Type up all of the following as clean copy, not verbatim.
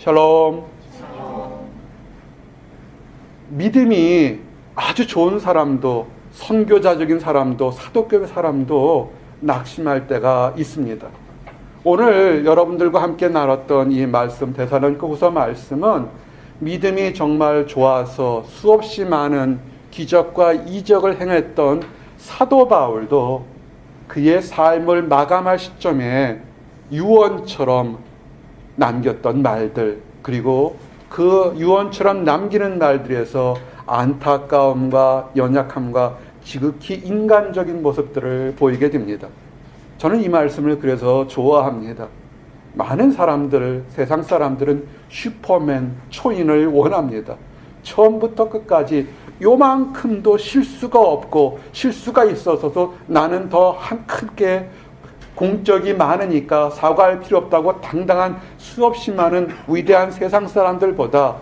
샬롬. 믿음이 아주 좋은 사람도, 선교자적인 사람도, 사도급의 사람도 낙심할 때가 있습니다. 오늘 여러분들과 함께 나눴던 이 말씀, 데살로니가후서 말씀은 믿음이 정말 좋아서 수없이 많은 기적과 이적을 행했던 사도 바울도 그의 삶을 마감할 시점에 유언처럼 남겼던 말들, 그리고 그 유언처럼 남기는 말들에서 안타까움과 연약함과 지극히 인간적인 모습들을 보이게 됩니다. 저는 이 말씀을 그래서 좋아합니다. 많은 사람들, 세상 사람들은 슈퍼맨, 초인을 원합니다. 처음부터 끝까지 요만큼도 실수가 없고 실수가 있어서도 나는 더 크게 공적이 많으니까 사과할 필요 없다고 당당한 수없이 많은 위대한 세상 사람들보다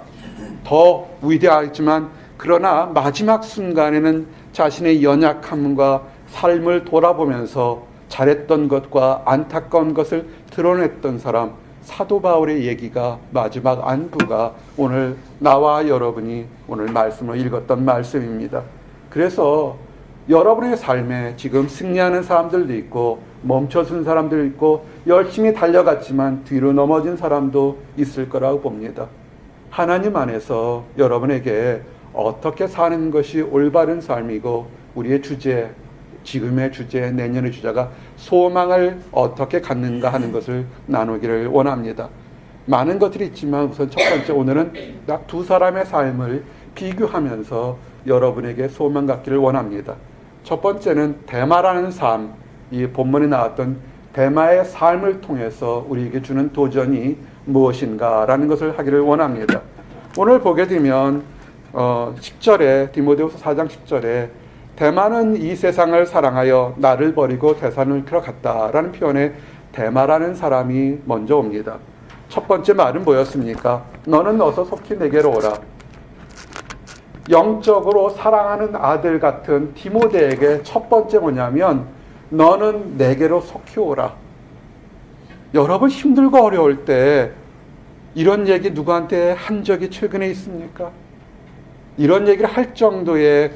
더 위대하지만 그러나 마지막 순간에는 자신의 연약함과 삶을 돌아보면서 잘했던 것과 안타까운 것을 드러냈던 사람, 사도 바울의 얘기가 마지막 안부가 오늘 나와 여러분이 오늘 말씀을 읽었던 말씀입니다. 그래서 여러분의 삶에 지금 승리하는 사람들도 있고 멈춰선 사람들도 있고 열심히 달려갔지만 뒤로 넘어진 사람도 있을 거라고 봅니다. 하나님 안에서 여러분에게 어떻게 사는 것이 올바른 삶이고 우리의 주제, 지금의 주제, 내년의 주제가 소망을 어떻게 갖는가 하는 것을 나누기를 원합니다. 많은 것들이 있지만 우선 첫 번째 오늘은 딱 두 사람의 삶을 비교하면서 여러분에게 소망 갖기를 원합니다. 첫 번째는 데마라는 삶, 이 본문에 나왔던 데마의 삶을 통해서 우리에게 주는 도전이 무엇인가라는 것을 하기를 원합니다. 오늘 보게 되면 10절에 디모데후서 4장 10절에 데마는 이 세상을 사랑하여 나를 버리고 데살로니가로 갔다라는 표현에 데마라는 사람이 먼저 옵니다. 첫 번째 말은 뭐였습니까? 너는 어서 속히 내게로 오라. 영적으로 사랑하는 아들 같은 디모데에게 첫 번째 뭐냐면 너는 내게로 속히 오라. 여러분 힘들고 어려울 때 이런 얘기 누구한테 한 적이 최근에 있습니까? 이런 얘기를 할 정도의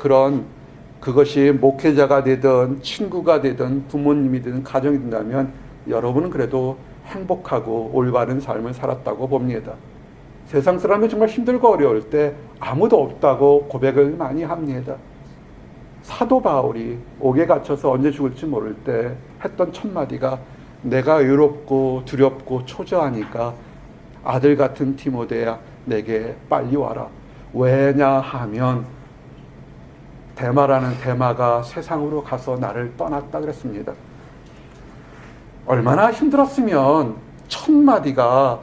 그것이 목회자가 되든 친구가 되든 부모님이 되든 가정이 된다면 여러분은 그래도 행복하고 올바른 삶을 살았다고 봅니다. 세상 사람이 정말 힘들고 어려울 때 아무도 없다고 고백을 많이 합니다. 사도 바울이 옥에 갇혀서 언제 죽을지 모를 때 했던 첫 마디가 내가 외롭고 두렵고 초조하니까 아들 같은 디모데야 내게 빨리 와라. 왜냐하면 데마라는 데마가 세상으로 가서 나를 떠났다 그랬습니다. 얼마나 힘들었으면 첫 마디가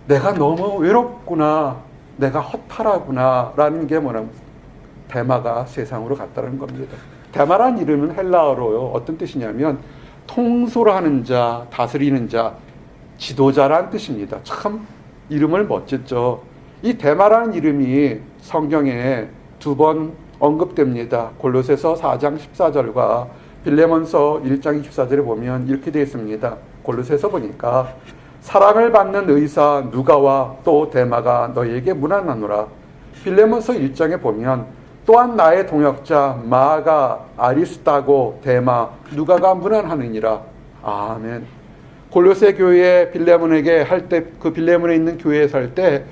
내가 너무 외롭구나, 내가 허탈하구나 라는 게 뭐냐면 데마가 세상으로 갔다는 겁니다. 데마라는 이름은 헬라어로요. 어떤 뜻이냐면 통솔하는 자, 다스리는 자, 지도자라는 뜻입니다. 참 이름을 멋졌죠. 이 데마라는 이름이 성경에 두 번 언급됩니다. 골로새서 4장 14절과 빌레몬서 1장 24절에 보면 이렇게 되어 있습니다. 골로새서 보니까 사랑을 받는 의사 누가와 또 데마가 너희에게 문안하노라. 빌레몬서 1장에 보면 또한 나의 동역자 마가, 아리스타고, 데마, 누가가 문안하느니라. 아멘. 골로새 교회 빌레몬에게 할 때 그 빌레몬에 있는 교회에 살 때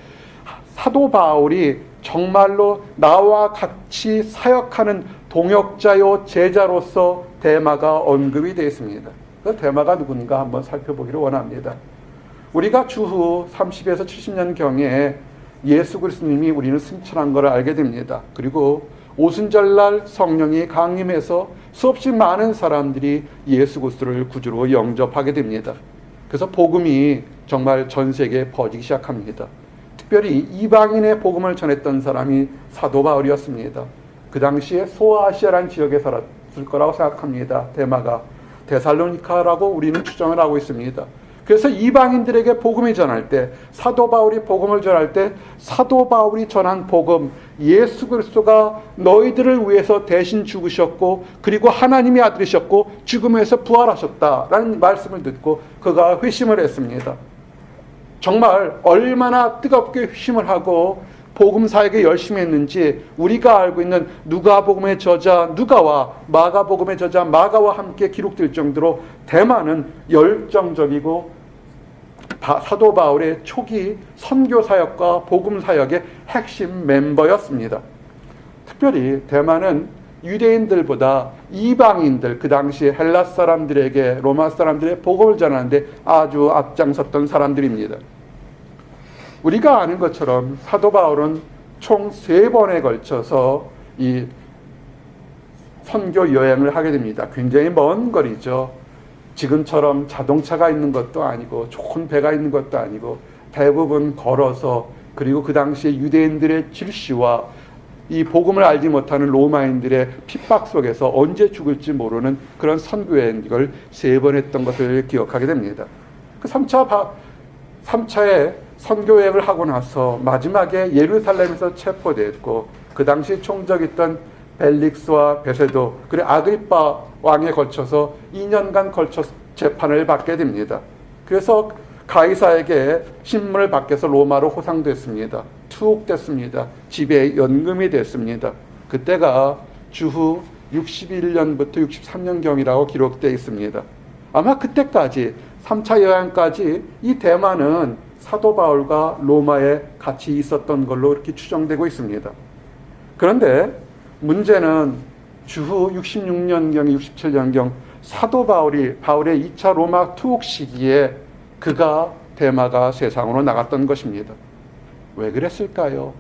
사도 바울이 정말로 나와 같이 사역하는 동역자요 제자로서 데마가 언급이 되어 있습니다. 그 데마가 누군가 한번 살펴보기를 원합니다. 우리가 주후 30에서 70년경에 예수 그리스도님이 우리는 승천한 것을 알게 됩니다. 그리고 오순절날 성령이 강림해서 수없이 많은 사람들이 예수 그리스도를 구주로 영접하게 됩니다. 그래서 복음이 정말 전 세계에 퍼지기 시작합니다. 특별히 이방인의 복음을 전했던 사람이 사도 바울이었습니다. 그 당시에 소아시아라는 지역에 살았을 거라고 생각합니다. 데마가 데살로니가라고 우리는 추정을 하고 있습니다. 그래서 이방인들에게 복음이 전할 때 사도 바울이 복음을 전할 때 사도 바울이 전한 복음 예수 그리스도가 너희들을 위해서 대신 죽으셨고 그리고 하나님의 아들이셨고 죽음에서 부활하셨다라는 말씀을 듣고 그가 회심을 했습니다. 정말 얼마나 뜨겁게 회심을 하고 복음 사역에 열심히 했는지 우리가 알고 있는 누가복음의 저자 누가와 마가복음의 저자 마가와 함께 기록될 정도로 대만은 열정적이고 사도 바울의 초기 선교 사역과 복음 사역의 핵심 멤버였습니다. 특별히 대만은 유대인들보다 이방인들, 그 당시 헬라 사람들에게 로마 사람들의 복음을 전하는데 아주 앞장섰던 사람들입니다. 우리가 아는 것처럼 사도 바울은 총 3번에 걸쳐서 이 선교 여행을 하게 됩니다. 굉장히 먼 거리죠. 지금처럼 자동차가 있는 것도 아니고 좋은 배가 있는 것도 아니고 대부분 걸어서, 그리고 그 당시에 유대인들의 질시와 이 복음을 알지 못하는 로마인들의 핍박 속에서 언제 죽을지 모르는 그런 선교 여행을 3번 했던 것을 기억하게 됩니다. 그 3차의 선교 여행을 하고 나서 마지막에 예루살렘에서 체포됐고, 그 당시 총적이었던 벨릭스와 베세도 그리고 아그리파 왕에 걸쳐서 2년간 걸쳐 재판을 받게 됩니다. 그래서 가이사에게 신문을 밖에서 로마로 호상됐습니다. 투옥됐습니다. 집에 연금이 됐습니다. 그때가 주후 61년부터 63년경이라고 기록되어 있습니다. 아마 그때까지 3차 여행까지 이 대만은 사도 바울과 로마에 같이 있었던 걸로 이렇게 추정되고 있습니다. 그런데 문제는 주후 66년경, 67년경 사도 바울의 2차 로마 투옥 시기에 그가 대마가 세상으로 나갔던 것입니다. 왜 그랬을까요?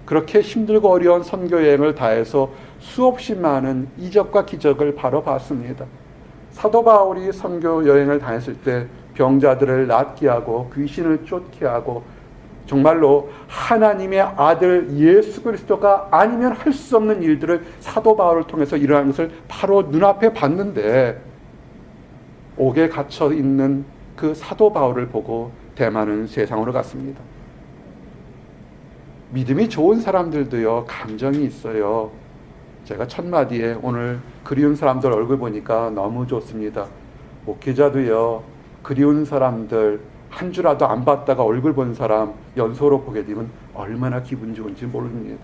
그렇게 힘들고 어려운 선교 여행을 다해서 수없이 많은 이적과 기적을 바로 봤습니다. 사도 바울이 선교 여행을 다녔을 때 병자들을 낫게 하고 귀신을 쫓게 하고 정말로 하나님의 아들 예수 그리스도가 아니면 할 수 없는 일들을 사도 바울을 통해서 일어나는 것을 바로 눈앞에 봤는데, 옥에 갇혀 있는 그 사도 바울을 보고 대만은 세상으로 갔습니다. 믿음이 좋은 사람들도요, 감정이 있어요. 제가 첫 마디에 오늘 그리운 사람들 얼굴 보니까 너무 좋습니다. 목회자도요, 그리운 사람들 한 주라도 안 봤다가 얼굴 본 사람 연소로 보게 되면 얼마나 기분 좋은지 모릅니다.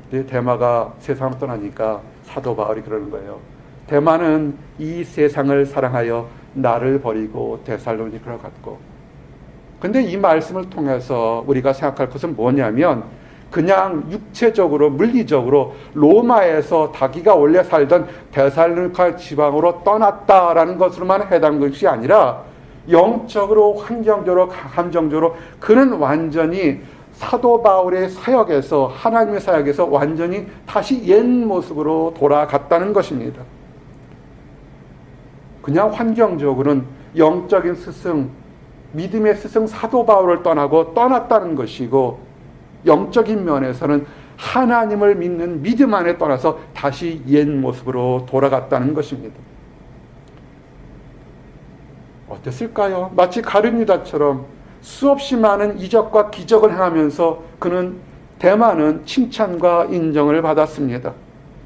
근데 대마가 세상을 떠나니까 사도 바울이 그러는 거예요. 대마는 이 세상을 사랑하여 나를 버리고 데살로니가로 갔고. 근데 이 말씀을 통해서 우리가 생각할 것은 뭐냐면, 그냥 육체적으로 물리적으로 로마에서 자기가 원래 살던 데살로니가 지방으로 떠났다라는 것으로만 해당된 것이 아니라 영적으로, 환경적으로, 감정적으로 그는 완전히 사도 바울의 사역에서, 하나님의 사역에서 완전히 다시 옛 모습으로 돌아갔다는 것입니다. 그냥 환경적으로는 영적인 스승, 믿음의 스승 사도 바울을 떠났다는 것이고, 영적인 면에서는 하나님을 믿는 믿음 안에 떠나서 다시 옛 모습으로 돌아갔다는 것입니다. 어땠을까요? 마치 가룟유다처럼 수없이 많은 이적과 기적을 행하면서 그는 대만은 칭찬과 인정을 받았습니다.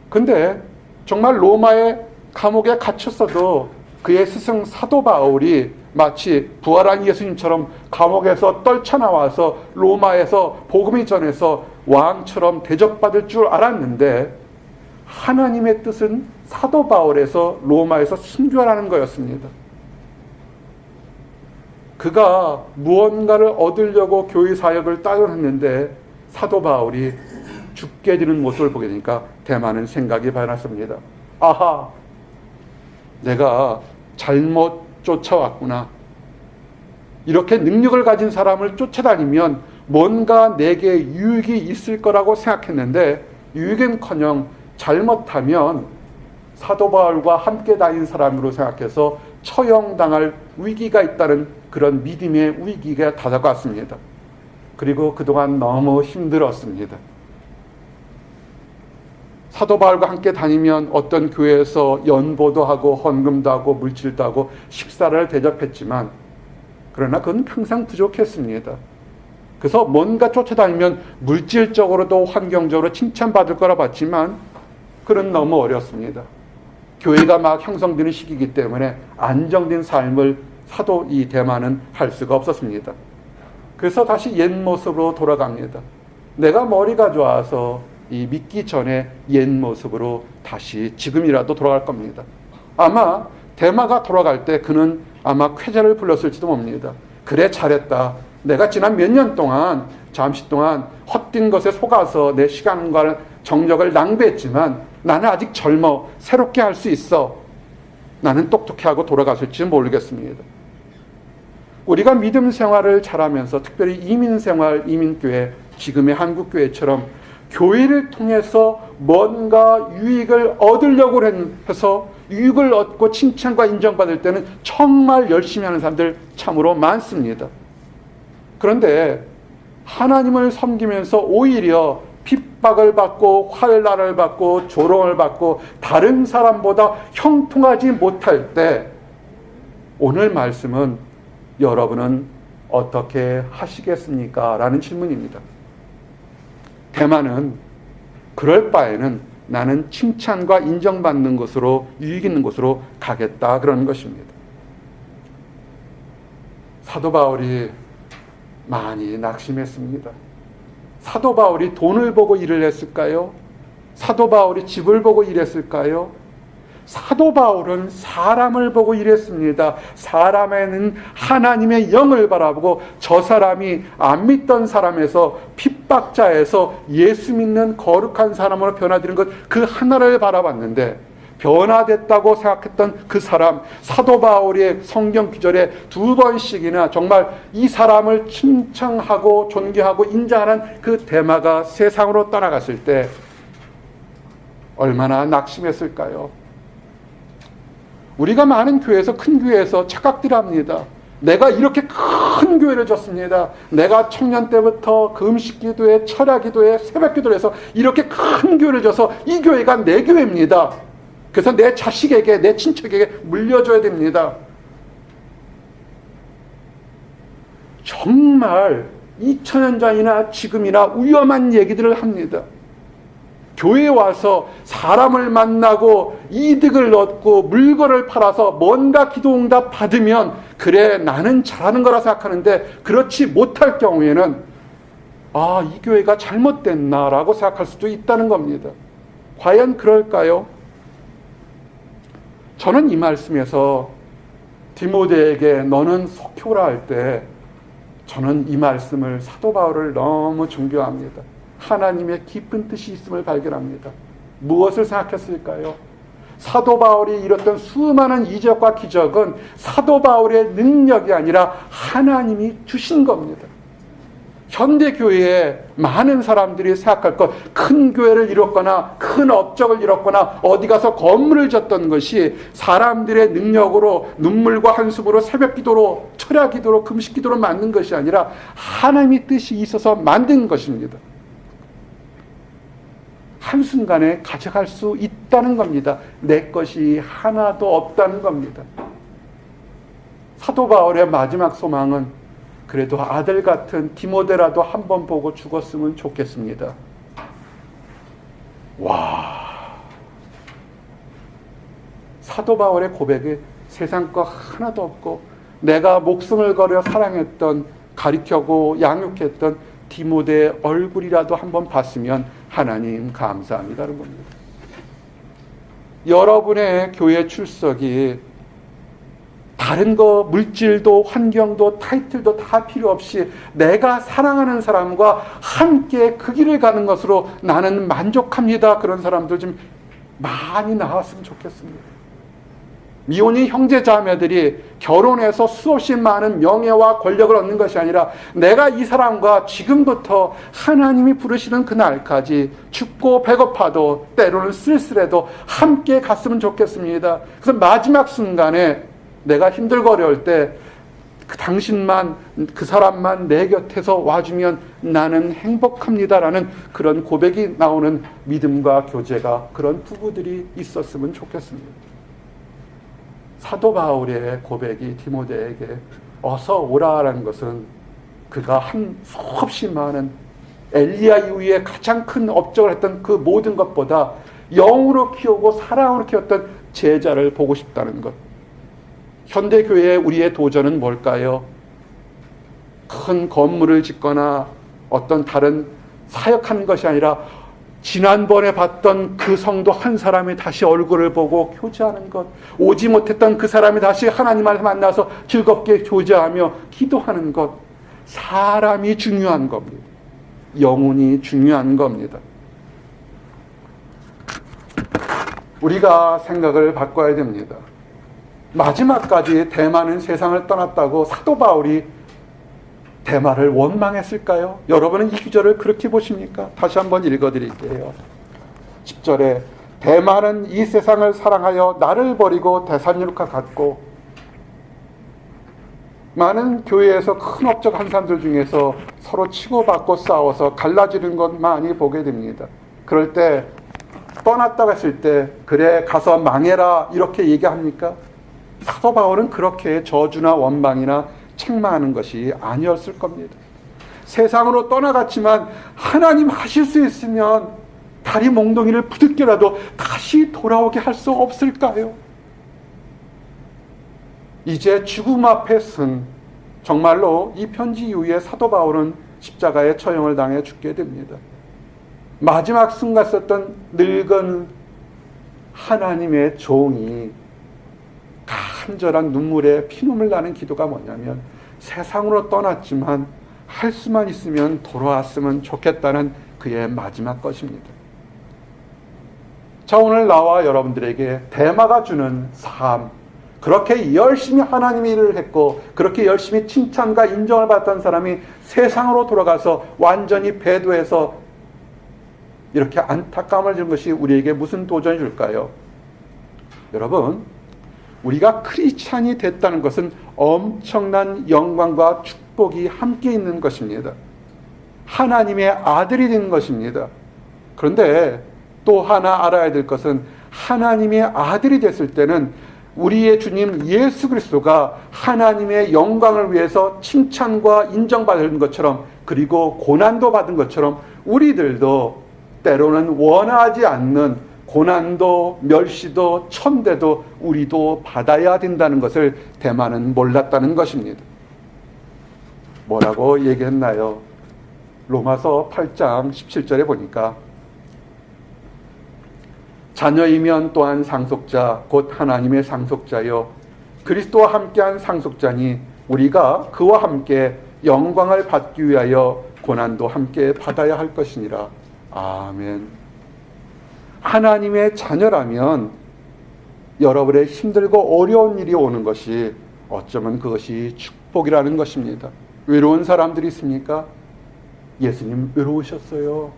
근데 정말 로마의 감옥에 갇혔어도 그의 스승 사도 바울이 마치 부활한 예수님처럼 감옥에서 떨쳐나와서 로마에서 복음이 전해서 왕처럼 대접받을 줄 알았는데, 하나님의 뜻은 사도 바울에서 로마에서 순교하는 거였습니다. 그가 무언가를 얻으려고 교회 사역을 따돌했는데 사도 바울이 죽게 되는 모습을 보게 되니까 대만은 생각이 변했습니다. 아하, 내가 잘못 쫓아왔구나. 이렇게 능력을 가진 사람을 쫓아다니면 뭔가 내게 유익이 있을 거라고 생각했는데, 유익은커녕 잘못하면 사도 바울과 함께 다닌 사람으로 생각해서 처형당할 위기가 있다는 그런 믿음의 위기가 다가왔습니다. 그리고 그동안 너무 힘들었습니다. 사도 바울과 함께 다니면 어떤 교회에서 연보도 하고 헌금도 하고 물질도 하고 식사를 대접했지만, 그러나 그건 항상 부족했습니다. 그래서 뭔가 쫓아다니면 물질적으로도 환경적으로 칭찬받을 거라 봤지만 그는 너무 어렵습니다. 교회가 막 형성되는 시기이기 때문에 안정된 삶을 사도 이 대만은 할 수가 없었습니다. 그래서 다시 옛 모습으로 돌아갑니다. 내가 머리가 좋아서 이 믿기 전에 옛 모습으로 다시 지금이라도 돌아갈 겁니다. 아마 데마가 돌아갈 때 그는 아마 쾌재를 불렀을지도 봅니다. 그래, 잘했다. 내가 지난 몇 년 동안 잠시 동안 헛된 것에 속아서 내 시간과 정력을 낭비했지만 나는 아직 젊어. 새롭게 할 수 있어. 나는 똑똑히 하고 돌아갔을지 모르겠습니다. 우리가 믿음 생활을 잘하면서 특별히 이민생활, 이민교회, 지금의 한국교회처럼 교회를 통해서 뭔가 유익을 얻으려고 해서 유익을 얻고 칭찬과 인정받을 때는 정말 열심히 하는 사람들 참으로 많습니다. 그런데 하나님을 섬기면서 오히려 핍박을 받고 환난을 받고 조롱을 받고 다른 사람보다 형통하지 못할 때 오늘 말씀은 여러분은 어떻게 하시겠습니까? 라는 질문입니다. 대만은 그럴 바에는 나는 칭찬과 인정받는 것으로 유익 있는 곳으로 가겠다 그러는 것입니다. 사도 바울이 많이 낙심했습니다. 사도 바울이 돈을 보고 일을 했을까요? 사도 바울이 집을 보고 일했을까요? 사도 바울은 사람을 보고 일했습니다. 사람에는 하나님의 영을 바라보고 저 사람이 안 믿던 사람에서 핍박자에서 예수 믿는 거룩한 사람으로 변화되는 것 그 하나를 바라봤는데 변화됐다고 생각했던 그 사람, 사도 바울의 성경 구절에 2번씩이나 정말 이 사람을 칭찬하고 존경하고 인정하는 그 데마가 세상으로 떠나갔을 때 얼마나 낙심했을까요? 우리가 많은 교회에서, 큰 교회에서 착각들 합니다. 내가 이렇게 큰 교회를 줬습니다. 내가 청년 때부터 금식 기도회, 철야 기도회, 새벽 기도를 해서 이렇게 큰 교회를 줘서 이 교회가 내 교회입니다. 그래서 내 자식에게, 내 친척에게 물려줘야 됩니다. 정말 2000년 전이나 지금이나 위험한 얘기들을 합니다. 교회에 와서 사람을 만나고 이득을 얻고 물건을 팔아서 뭔가 기도응답 받으면 그래, 나는 잘하는 거라 생각하는데 그렇지 못할 경우에는 아, 이 교회가 잘못됐나라고 생각할 수도 있다는 겁니다. 과연 그럴까요? 저는 이 말씀에서 디모데에게 너는 속효라 할 때 저는 이 말씀을, 사도 바울을 너무 존경합니다. 하나님의 깊은 뜻이 있음을 발견합니다. 무엇을 생각했을까요? 사도 바울이 이뤘던 수많은 이적과 기적은 사도 바울의 능력이 아니라 하나님이 주신 겁니다. 현대교회에 많은 사람들이 생각할 것, 큰 교회를 이뤘거나 큰 업적을 이뤘거나 어디 가서 건물을 졌던 것이 사람들의 능력으로 눈물과 한숨으로 새벽 기도로, 철야 기도로, 금식 기도로 만든 것이 아니라 하나님의 뜻이 있어서 만든 것입니다. 한순간에 가져갈 수 있다는 겁니다. 내 것이 하나도 없다는 겁니다. 사도 바울의 마지막 소망은 그래도 아들 같은 디모데라도 한번 보고 죽었으면 좋겠습니다. 와, 사도 바울의 고백에 세상 거 하나도 없고 내가 목숨을 걸어 사랑했던, 가리켜고 양육했던 디모데의 얼굴이라도 한번 봤으면 하나님 감사합니다는 겁니다. 여러분의 교회 출석이 다른 거, 물질도 환경도 타이틀도 다 필요 없이 내가 사랑하는 사람과 함께 그 길을 가는 것으로 나는 만족합니다. 그런 사람들 좀 많이 나왔으면 좋겠습니다. 미혼인 형제 자매들이 결혼해서 수없이 많은 명예와 권력을 얻는 것이 아니라 내가 이 사람과 지금부터 하나님이 부르시는 그날까지 춥고 배고파도 때로는 쓸쓸해도 함께 갔으면 좋겠습니다. 그래서 마지막 순간에 내가 힘들고 어려울 때 그 당신만, 그 사람만 내 곁에서 와주면 나는 행복합니다라는 그런 고백이 나오는 믿음과 교제가, 그런 부부들이 있었으면 좋겠습니다. 사도 바울의 고백이 디모데에게 어서 오라라는 것은 그가 한 수없이 많은 엘리야 이후에 가장 큰 업적을 했던 그 모든 것보다 영으로 키우고 사랑으로 키웠던 제자를 보고 싶다는 것. 현대교회의 우리의 도전은 뭘까요? 큰 건물을 짓거나 어떤 다른 사역하는 것이 아니라 지난번에 봤던 그 성도 한 사람이 다시 얼굴을 보고 교제하는 것, 오지 못했던 그 사람이 다시 하나님을 만나서 즐겁게 교제하며 기도하는 것, 사람이 중요한 겁니다. 영혼이 중요한 겁니다. 우리가 생각을 바꿔야 됩니다. 마지막까지 대마는 세상을 떠났다고 사도 바울이 대마를 원망했을까요? 여러분은 이 구절을 그렇게 보십니까? 다시 한번 읽어드릴게요. 10절에 대마는 이 세상을 사랑하여 나를 버리고 데살로니가 갔고, 많은 교회에서 큰 업적한 사람들 중에서 서로 치고받고 싸워서 갈라지는 것 많이 보게 됩니다. 그럴 때 떠났다고 했을 때 그래 가서 망해라 이렇게 얘기합니까? 사도 바울은 그렇게 저주나 원망이나 책망하는 것이 아니었을 겁니다. 세상으로 떠나갔지만 하나님 하실 수 있으면 다리 몽둥이를 부둥켜라도 다시 돌아오게 할 수 없을까요? 이제 죽음 앞에 쓴, 정말로 이 편지 이후에 사도 바울은 십자가에 처형을 당해 죽게 됩니다. 마지막 순간 썼던 늙은 하나님의 종이 간절한 눈물에 피눈물 나는 기도가 뭐냐면, 세상으로 떠났지만 할 수만 있으면 돌아왔으면 좋겠다는 그의 마지막 것입니다. 자, 오늘 나와 여러분들에게 대마가 주는 삶, 그렇게 열심히 하나님의 일을 했고 그렇게 열심히 칭찬과 인정을 받던 사람이 세상으로 돌아가서 완전히 배도해서 이렇게 안타까움을 주는 것이 우리에게 무슨 도전을 줄까요? 여러분, 우리가 크리스찬이 됐다는 것은 엄청난 영광과 축복이 함께 있는 것입니다. 하나님의 아들이 된 것입니다. 그런데 또 하나 알아야 될 것은, 하나님의 아들이 됐을 때는 우리의 주님 예수 그리스도가 하나님의 영광을 위해서 칭찬과 인정받은 것처럼, 그리고 고난도 받은 것처럼 우리들도 때로는 원하지 않는 고난도 멸시도 천대도 우리도 받아야 된다는 것을 대마는 몰랐다는 것입니다. 뭐라고 얘기했나요? 로마서 8장 17절에 보니까, 자녀이면 또한 상속자 곧 하나님의 상속자요 그리스도와 함께한 상속자니 우리가 그와 함께 영광을 받기 위하여 고난도 함께 받아야 할 것이니라. 아멘. 하나님의 자녀라면 여러분의 힘들고 어려운 일이 오는 것이 어쩌면 그것이 축복이라는 것입니다. 외로운 사람들이 있습니까? 예수님 외로우셨어요.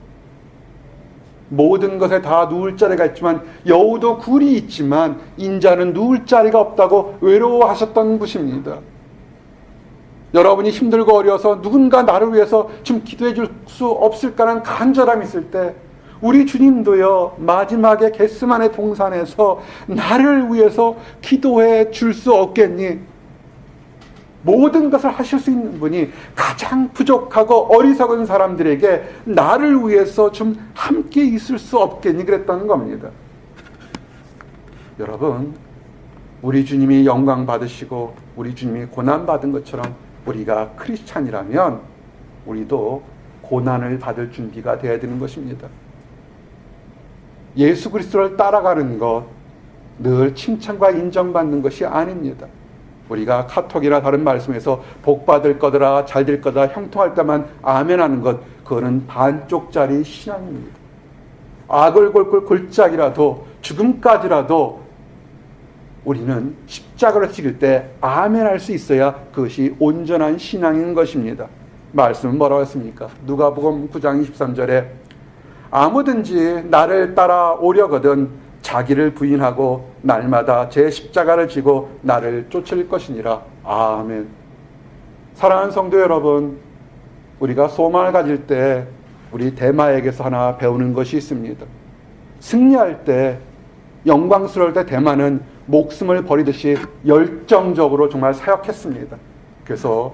모든 것에 다 누울 자리가 있지만, 여우도 굴이 있지만 인자는 누울 자리가 없다고 외로워하셨던 분이십니다. 여러분이 힘들고 어려워서 누군가 나를 위해서 좀 기도해 줄 수 없을까라는 간절함이 있을 때, 우리 주님도요, 마지막에 겟세마네 동산에서 나를 위해서 기도해 줄 수 없겠니? 모든 것을 하실 수 있는 분이 가장 부족하고 어리석은 사람들에게 나를 위해서 좀 함께 있을 수 없겠니? 그랬다는 겁니다. 여러분, 우리 주님이 영광 받으시고 우리 주님이 고난 받은 것처럼 우리가 크리스찬이라면 우리도 고난을 받을 준비가 되어야 되는 것입니다. 예수 그리스도를 따라가는 것, 늘 칭찬과 인정받는 것이 아닙니다. 우리가 카톡이나 다른 말씀에서 복 받을 거더라, 잘 될 거다, 형통할 때만 아멘하는 것, 그거는 반쪽짜리 신앙입니다. 악을 골골 골짜기라도 죽음까지라도 우리는 십자가를 지킬 때 아멘할 수 있어야 그것이 온전한 신앙인 것입니다. 말씀은 뭐라고 했습니까? 누가복음 9장 23절에 아무든지 나를 따라오려거든 자기를 부인하고 날마다 제 십자가를 지고 나를 쫓을 것이니라. 아멘. 사랑하는 성도 여러분, 우리가 소망을 가질 때 우리 대마에게서 하나 배우는 것이 있습니다. 승리할 때, 영광스러울 때 대마는 목숨을 버리듯이 열정적으로 정말 사역했습니다. 그래서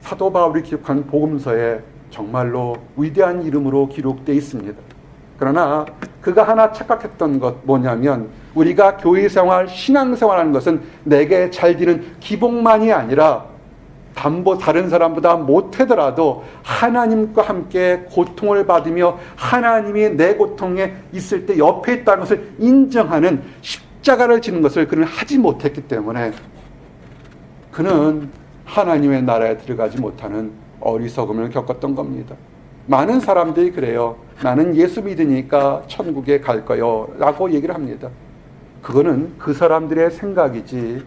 사도 바울이 기록한 복음서에 정말로 위대한 이름으로 기록되어 있습니다. 그러나 그가 하나 착각했던 것 뭐냐면, 우리가 교회 생활, 신앙 생활하는 것은 내게 잘 되는 기복만이 아니라 다른 사람보다 못하더라도 하나님과 함께 고통을 받으며 하나님이 내 고통에 있을 때 옆에 있다는 것을 인정하는 십자가를 지는 것을 그는 하지 못했기 때문에 그는 하나님의 나라에 들어가지 못하는 어리석음을 겪었던 겁니다. 많은 사람들이 그래요. 나는 예수 믿으니까 천국에 갈 거요 라고 얘기를 합니다. 그거는 그 사람들의 생각이지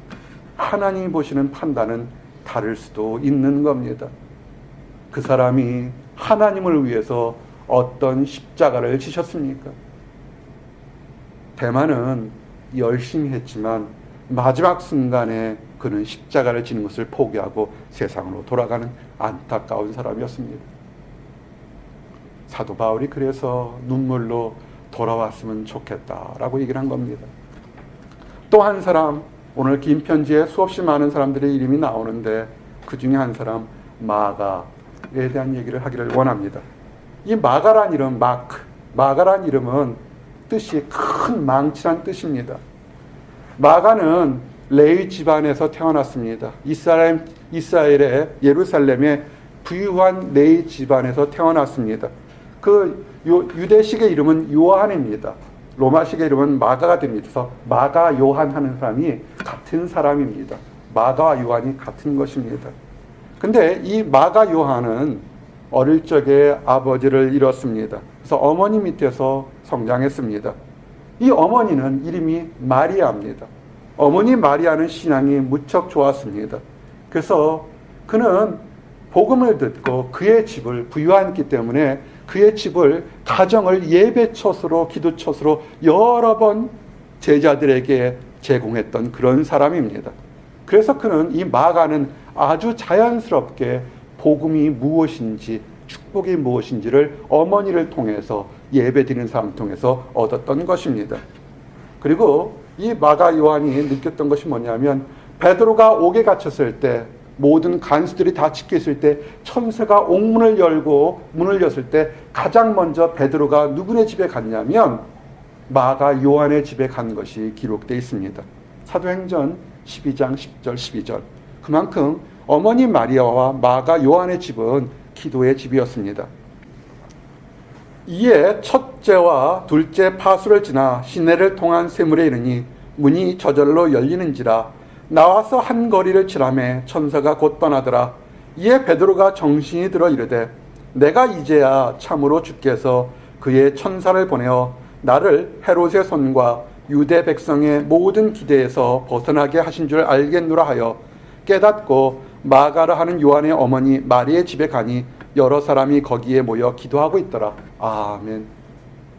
하나님이 보시는 판단은 다를 수도 있는 겁니다. 그 사람이 하나님을 위해서 어떤 십자가를 지셨습니까? 대만은 열심히 했지만 마지막 순간에 그는 십자가를 지는 것을 포기하고 세상으로 돌아가는 안타까운 사람이었습니다. 사도 바울이 그래서 눈물로 돌아왔으면 좋겠다라고 얘기를 한 겁니다. 또 한 사람, 오늘 긴 편지에 수없이 많은 사람들의 이름이 나오는데 그 중에 한 사람 마가에 대한 얘기를 하기를 원합니다. 이 마가란 이름, 마가란 이름은 뜻이 큰 망치란 뜻입니다. 마가는 레위 집안에서 태어났습니다. 이스라엘의 예루살렘의 부유한 레위 집안에서 태어났습니다. 그 유대식의 이름은 요한입니다. 로마식의 이름은 마가가 됩니다. 그래서 마가 요한 하는 사람이 같은 사람입니다. 마가와 요한이 같은 것입니다. 근데 이 마가 요한은 어릴 적에 아버지를 잃었습니다. 그래서 어머니 밑에서 성장했습니다. 이 어머니는 이름이 마리아입니다. 어머니 마리아는 신앙이 무척 좋았습니다. 그래서 그는 복음을 듣고 그의 집을 부유했기 때문에 그의 집을 가정을 예배처소로 기도처소로 여러 번 제자들에게 제공했던 그런 사람입니다. 그래서 그는 이 마가는 아주 자연스럽게 복음이 무엇인지 축복이 무엇인지를 어머니를 통해서 예배드리는 사람 통해서 얻었던 것입니다. 그리고 이 마가 요한이 느꼈던 것이 뭐냐면 베드로가 옥에 갇혔을 때 모든 간수들이 다 지켜 있을 때 천사가 옥문을 열고 문을 였을 때 가장 먼저 베드로가 누구네 집에 갔냐면 마가 요한의 집에 간 것이 기록되어 있습니다. 사도행전 12장 10절 12절. 그만큼 어머니 마리아와 마가 요한의 집은 기도의 집이었습니다. 이에 첫째와 둘째 파수를 지나 시내를 통한 세물에 이르니 문이 저절로 열리는지라 나와서 한 거리를 지나매 천사가 곧 떠나더라. 이에 베드로가 정신이 들어 이르되 내가 이제야 참으로 주께서 그의 천사를 보내어 나를 헤롯의 손과 유대 백성의 모든 기대에서 벗어나게 하신 줄 알겠노라 하여 깨닫고 마가라 하는 요한의 어머니 마리의 집에 가니 여러 사람이 거기에 모여 기도하고 있더라. 아멘.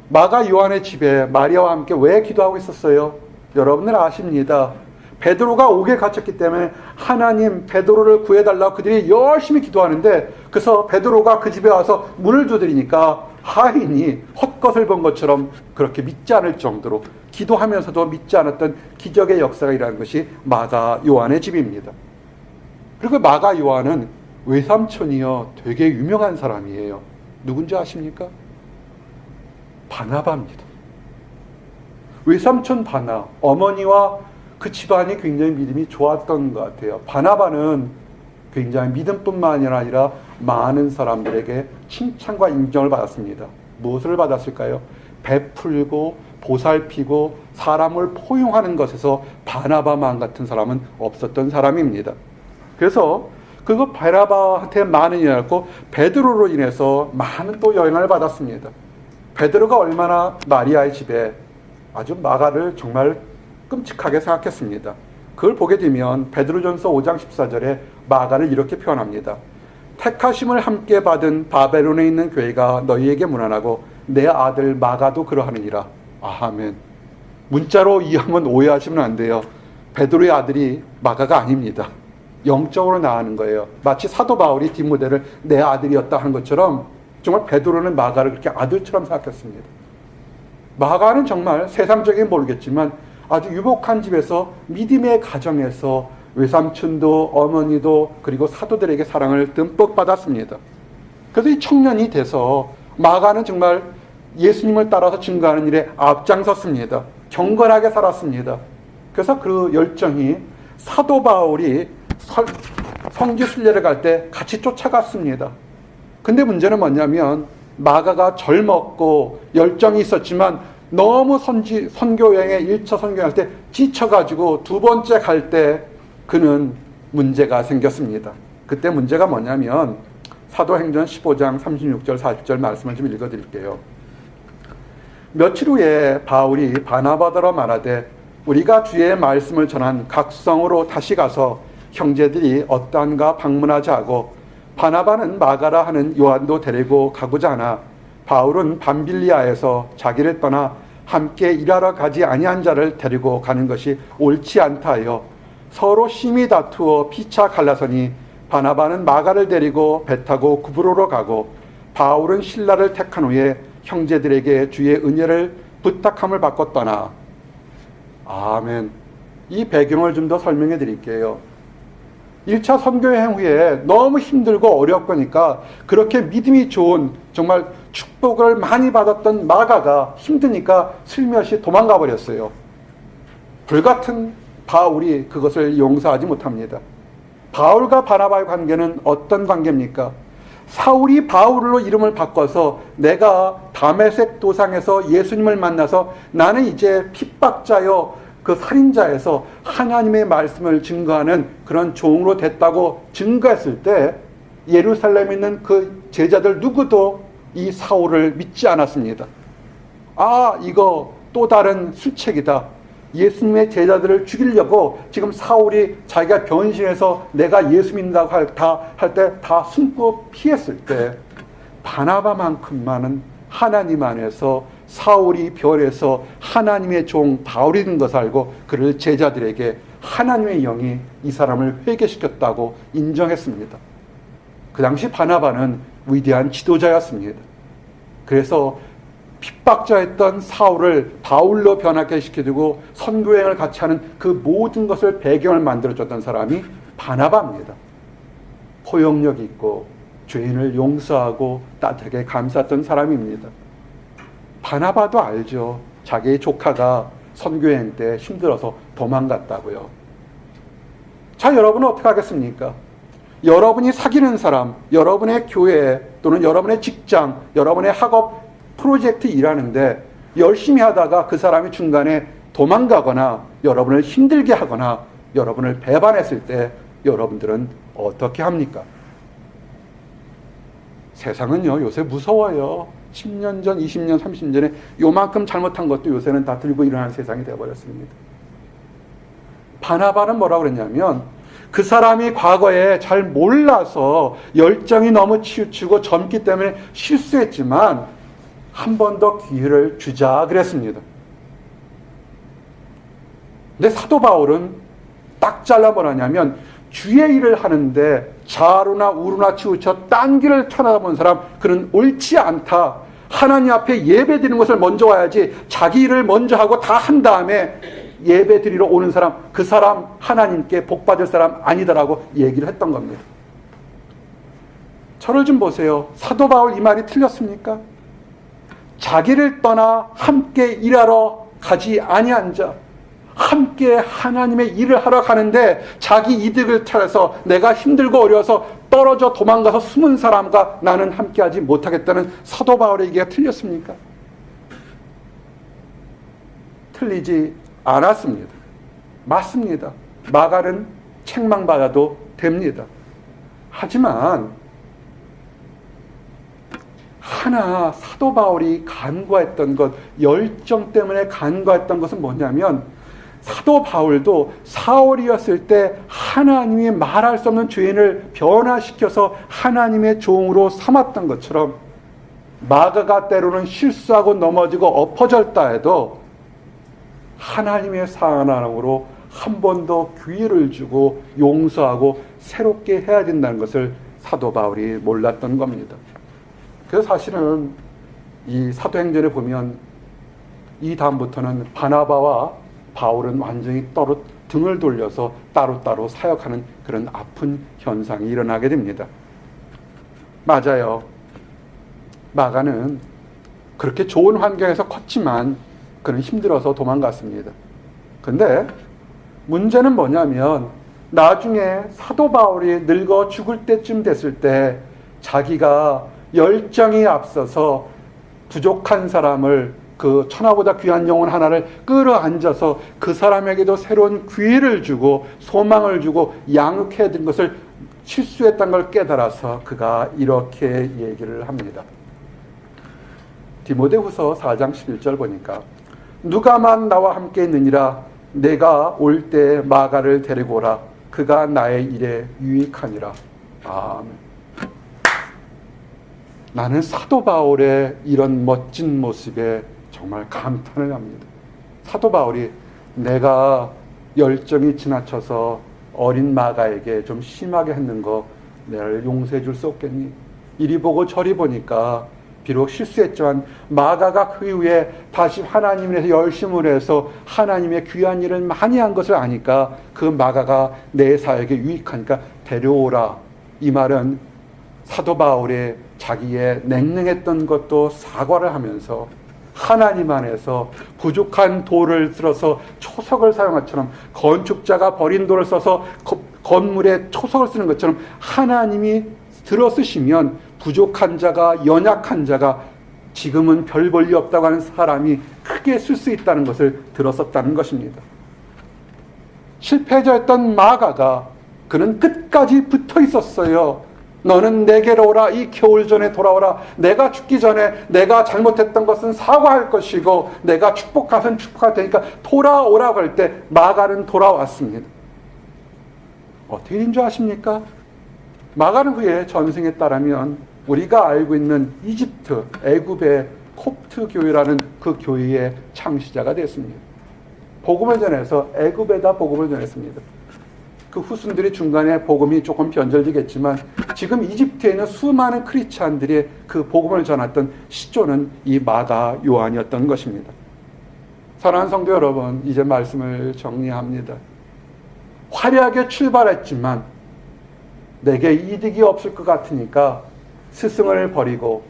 마가 요한의 집에 마리아와 함께 왜 기도하고 있었어요? 여러분들 아십니다. 베드로가 옥에 갇혔기 때문에 하나님 베드로를 구해달라고 그들이 열심히 기도하는데 그래서 베드로가 그 집에 와서 문을 두드리니까 하인이 헛것을 본 것처럼 그렇게 믿지 않을 정도로 기도하면서도 믿지 않았던 기적의 역사가 일어나는 것이 마가 요한의 집입니다. 그리고 마가 요한은 외삼촌이요 되게 유명한 사람이에요. 누군지 아십니까? 바나바입니다. 외삼촌 바나, 어머니와 그 집안이 굉장히 믿음이 좋았던 것 같아요. 바나바는 굉장히 믿음뿐만 아니라 많은 사람들에게 칭찬과 인정을 받았습니다. 무엇을 받았을까요? 베풀고 보살피고 사람을 포용하는 것에서 바나바만 같은 사람은 없었던 사람입니다. 그래서 그거 바나바한테 많은 영향을 받고 베드로로 인해서 많은 또 영향을 받았습니다. 베드로가 얼마나 마리아의 집에 아주 마가를 정말 끔찍하게 생각했습니다. 그걸 보게 되면 베드로전서 5장 14절에 마가를 이렇게 표현합니다. 택하심을 함께 받은 바벨론에 있는 교회가 너희에게 문안하고 내 아들 마가도 그러하느니라. 아멘. 문자로 이해하면 오해하시면 안 돼요. 베드로의 아들이 마가가 아닙니다. 영적으로 나가는 거예요. 마치 사도 바울이 디모데를 내 아들이었다 하는 것처럼 정말 베드로는 마가를 그렇게 아들처럼 생각했습니다. 마가는 정말 세상적인 모르겠지만 아주 유복한 집에서 믿음의 가정에서 외삼촌도 어머니도 그리고 사도들에게 사랑을 듬뿍 받았습니다. 그래서 이 청년이 돼서 마가는 정말 예수님을 따라서 증거하는 일에 앞장섰습니다. 경건하게 살았습니다. 그래서 그 열정이 사도 바울이 성지 순례를 갈 때 같이 쫓아갔습니다. 근데 문제는 뭐냐면 마가가 젊었고 열정이 있었지만 너무 선교 여행에 1차 선교할 때 지쳐가지고 두 번째 갈 때 그는 문제가 생겼습니다. 그때 문제가 뭐냐면 사도행전 15장 36절 40절 말씀을 좀 읽어드릴게요. 며칠 후에 바울이 바나바더러 말하되 우리가 주의 말씀을 전한 각 성으로 다시 가서 형제들이 어떠한가 방문하자 하고 바나바는 마가라 하는 요한도 데리고 가고자 하나 바울은 밤빌리아에서 자기를 떠나 함께 일하러 가지 아니한 자를 데리고 가는 것이 옳지 않다 하여 서로 심히 다투어 피차 갈라서니 바나바는 마가를 데리고 배 타고 구브로로 가고 바울은 실라를 택한 후에 형제들에게 주의 은혜를 부탁함을 받고 떠나. 아멘. 이 배경을 좀 더 설명해 드릴게요. 1차 선교여행 후에 너무 힘들고 어렵거니까 그렇게 믿음이 좋은 정말 축복을 많이 받았던 마가가 힘드니까 슬며시 도망가 버렸어요. 불같은 바울이 그것을 용서하지 못합니다. 바울과 바나바의 관계는 어떤 관계입니까? 사울이 바울로 이름을 바꿔서 내가 다메섹 도상에서 예수님을 만나서 나는 이제 핍박자요 그 살인자에서 하나님의 말씀을 증거하는 그런 종으로 됐다고 증거했을 때 예루살렘에 있는 그 제자들 누구도 이 사울을 믿지 않았습니다. 아, 이거 또 다른 술책이다. 예수님의 제자들을 죽이려고 지금 사울이 자기가 변신해서 내가 예수 믿는다고 할 때 다 숨고 피했을 때 바나바만큼만은 하나님 안에서 사울이 변해서 하나님의 종 바울이 된 것을 알고 그를 제자들에게 하나님의 영이 이 사람을 회개시켰다고 인정했습니다. 그 당시 바나바는 위대한 지도자였습니다. 그래서 핍박자였던 사울을 바울로 변하게 시켜주고 선교여행을 같이 하는 그 모든 것을 배경을 만들어줬던 사람이 바나바입니다. 포용력 있고 죄인을 용서하고 따뜻하게 감쌌던 사람입니다. 바나바도 알죠. 자기의 조카가 선교여행 때 힘들어서 도망갔다고요. 자, 여러분은 어떻게 하겠습니까? 여러분이 사귀는 사람, 여러분의 교회 또는 여러분의 직장, 여러분의 학업 프로젝트 일하는데 열심히 하다가 그 사람이 중간에 도망가거나 여러분을 힘들게 하거나 여러분을 배반했을 때 여러분들은 어떻게 합니까? 세상은요 요새 무서워요. 10년 전, 20년, 30년 전에 요만큼 잘못한 것도 요새는 다 들고 일어나는 세상이 되어버렸습니다. 바나바는 뭐라고 그랬냐면 그 사람이 과거에 잘 몰라서 열정이 너무 치우치고 젊기 때문에 실수했지만 한 번 더 기회를 주자 그랬습니다. 근데 사도 바울은 딱 잘라 뭐라냐면 주의 일을 하는데 좌로나 우로나 치우쳐 딴 길을 쳐다본 사람 그는 옳지 않다. 하나님 앞에 예배 드리는 것을 먼저 와야지 자기 일을 먼저 하고 다 한 다음에 예배 드리러 오는 사람 그 사람 하나님께 복 받을 사람 아니다라고 얘기를 했던 겁니다. 저를 좀 보세요. 사도 바울 이 말이 틀렸습니까? 자기를 떠나 함께 일하러 가지 아니한 자, 함께 하나님의 일을 하러 가는데 자기 이득을 찾아서 내가 힘들고 어려워서 떨어져 도망가서 숨은 사람과 나는 함께하지 못하겠다는 사도 바울의 얘기가 틀렸습니까? 틀리지 않았습니다. 맞습니다. 마가는 책망받아도 됩니다. 하지만 하나 사도 바울이 간과했던 것, 열정 때문에 간과했던 것은 뭐냐면 사도 바울도 사울이었을 때 하나님이 말할 수 없는 죄인을 변화시켜서 하나님의 종으로 삼았던 것처럼 마가가 때로는 실수하고 넘어지고 엎어졌다 해도 하나님의 사랑으로 한 번 더 기회를 주고 용서하고 새롭게 해야 된다는 것을 사도 바울이 몰랐던 겁니다. 그래서 사실은 이 사도행전에 보면 이 다음부터는 바나바와 바울은 완전히 따로 등을 돌려서 따로따로 사역하는 그런 아픈 현상이 일어나게 됩니다. 맞아요. 마가는 그렇게 좋은 환경에서 컸지만 그는 힘들어서 도망갔습니다. 근데 문제는 뭐냐면 나중에 사도 바울이 늙어 죽을 때쯤 됐을 때 자기가 열정이 앞서서 부족한 사람을, 그 천하보다 귀한 영혼 하나를 끌어안아서 그 사람에게도 새로운 기회를 주고 소망을 주고 양육해야 된 것을 실수했다는 걸 깨달아서 그가 이렇게 얘기를 합니다. 디모데후서 4장 11절 보니까 누가만 나와 함께 있느니라 내가 올 때 마가를 데리고 오라 그가 나의 일에 유익하니라. 아멘. 나는 사도 바울의 이런 멋진 모습에 정말 감탄을 합니다. 사도 바울이 내가 열정이 지나쳐서 어린 마가에게 좀 심하게 했는 거 내가 용서해 줄 수 없겠니? 이리 보고 저리 보니까 비록 실수했지만 마가가 그 이후에 다시 하나님을 위해서 열심을 해서 하나님의 귀한 일을 많이 한 것을 아니까 그 마가가 내 사역에 유익하니까 데려오라. 이 말은 사도 바울의 자기의 냉랭했던 것도 사과를 하면서 하나님 안에서 부족한 돌을 들어서 초석을 사용한 것처럼 건축자가 버린 돌을 써서 건물에 초석을 쓰는 것처럼 하나님이 들어쓰시면 부족한 자가, 연약한 자가, 지금은 별 볼일 없다고 하는 사람이 크게 쓸 수 있다는 것을 들었었다는 것입니다. 실패자였던 마가가 그는 끝까지 붙어 있었어요. 너는 내게로 오라. 이 겨울 전에 돌아오라. 내가 죽기 전에 내가 잘못했던 것은 사과할 것이고 내가 축복할 것은 축복할 테니까 돌아오라고 할 때 마가는 돌아왔습니다. 어떻게 된 줄 아십니까? 마가는 후에 전승에 따르면 우리가 알고 있는 이집트, 애굽의 콥트 교회라는 그 교회의 창시자가 됐습니다. 복음을 전해서 애굽에다 복음을 전했습니다. 그 후손들이 중간에 복음이 조금 변절되겠지만 지금 이집트에 있는 수많은 크리스찬들이 그 복음을 전했던 시조는 이 마가 요한이었던 것입니다. 사랑하는 성도 여러분, 이제 말씀을 정리합니다. 화려하게 출발했지만 내게 이득이 없을 것 같으니까 스승을 버리고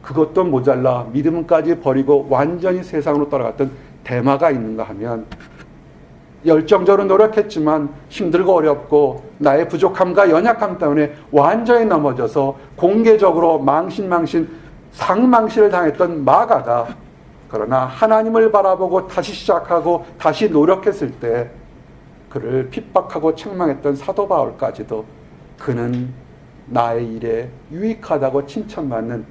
그것도 모자라 믿음까지 버리고 완전히 세상으로 떠나갔던 데마가 있는가 하면 열정적으로 노력했지만 힘들고 어렵고 나의 부족함과 연약함 때문에 완전히 넘어져서 공개적으로 상망신을 당했던 마가가 그러나 하나님을 바라보고 다시 시작하고 다시 노력했을 때 그를 핍박하고 책망했던 사도 바울까지도 그는 나의 일에 유익하다고 칭찬받는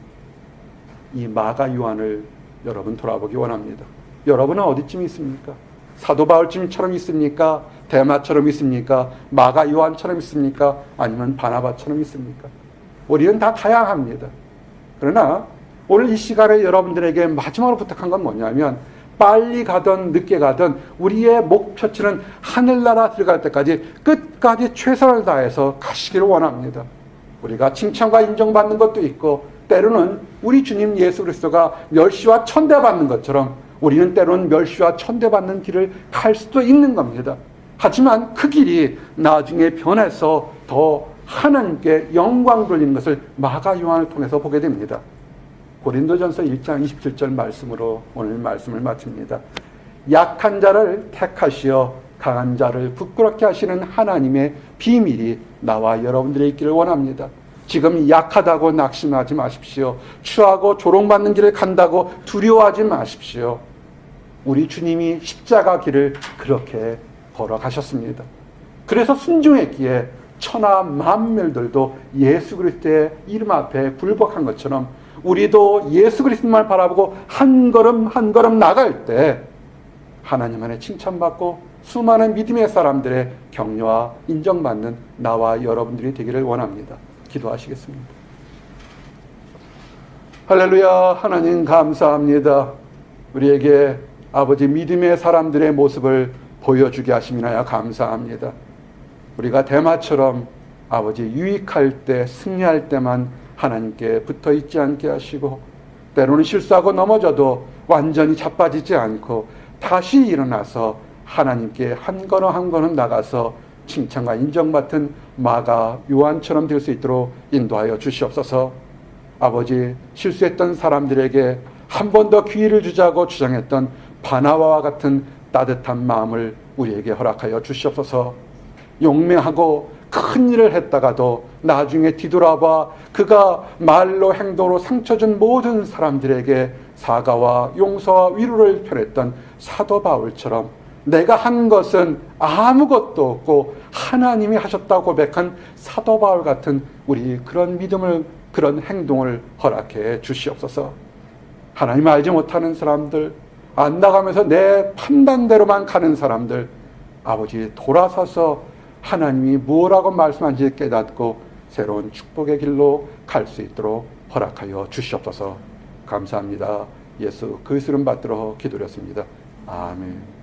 이 마가 요한을 여러분 돌아보기 원합니다. 여러분은 어디쯤 있습니까? 사도 바울쯤처럼 있습니까? 데마처럼 있습니까? 마가 요한처럼 있습니까? 아니면 바나바처럼 있습니까? 우리는 다 다양합니다. 그러나 오늘 이 시간에 여러분들에게 마지막으로 부탁한 건 뭐냐면 빨리 가든 늦게 가든 우리의 목표치는 하늘나라 들어갈 때까지 끝까지 최선을 다해서 가시기를 원합니다. 우리가 칭찬과 인정받는 것도 있고 때로는 우리 주님 예수 그리스도가 멸시와 천대받는 것처럼 우리는 때로는 멸시와 천대받는 길을 갈 수도 있는 겁니다. 하지만 그 길이 나중에 변해서 더 하나님께 영광 돌리는 것을 마가 요한을 통해서 보게 됩니다. 고린도전서 1장 27절 말씀으로 오늘 말씀을 마칩니다. 약한 자를 택하시어 강한 자를 부끄럽게 하시는 하나님의 비밀이 나와 여러분들의 있기를 원합니다. 지금 약하다고 낙심하지 마십시오. 추하고 조롱받는 길을 간다고 두려워하지 마십시오. 우리 주님이 십자가 길을 그렇게 걸어가셨습니다. 그래서 순종했기에 천하 만멸들도 예수 그리스도의 이름 앞에 굴복한 것처럼 우리도 예수 그리스도만 바라보고 한 걸음 한 걸음 나갈 때 하나님 안에 칭찬받고 수많은 믿음의 사람들의 격려와 인정받는 나와 여러분들이 되기를 원합니다. 기도하시겠습니다. 할렐루야. 하나님 감사합니다. 우리에게 아버지 믿음의 사람들의 모습을 보여주게 하심이나야 감사합니다. 우리가 데마처럼 아버지 유익할 때 승리할 때만 하나님께 붙어 있지 않게 하시고 때로는 실수하고 넘어져도 완전히 자빠지지 않고 다시 일어나서 하나님께 한 걸음 한 걸음 나가서 칭찬과 인정받은 마가 요한처럼 될 수 있도록 인도하여 주시옵소서. 아버지 실수했던 사람들에게 한 번 더 기회를 주자고 주장했던 바나바와 같은 따뜻한 마음을 우리에게 허락하여 주시옵소서. 용맹하고 큰 일을 했다가도 나중에 뒤돌아봐 그가 말로 행동으로 상처 준 모든 사람들에게 사과와 용서와 위로를 표했던 사도 바울처럼 내가 한 것은 아무것도 없고 하나님이 하셨다고 고백한 사도 바울 같은 우리 그런 믿음을, 그런 행동을 허락해 주시옵소서. 하나님 알지 못하는 사람들, 안 나가면서 내 판단대로만 가는 사람들, 아버지 돌아서서 하나님이 뭐라고 말씀하신지 깨닫고 새로운 축복의 길로 갈 수 있도록 허락하여 주시옵소서. 감사합니다. 예수 그리스도 이름 받들어 기도드렸습니다. 아멘.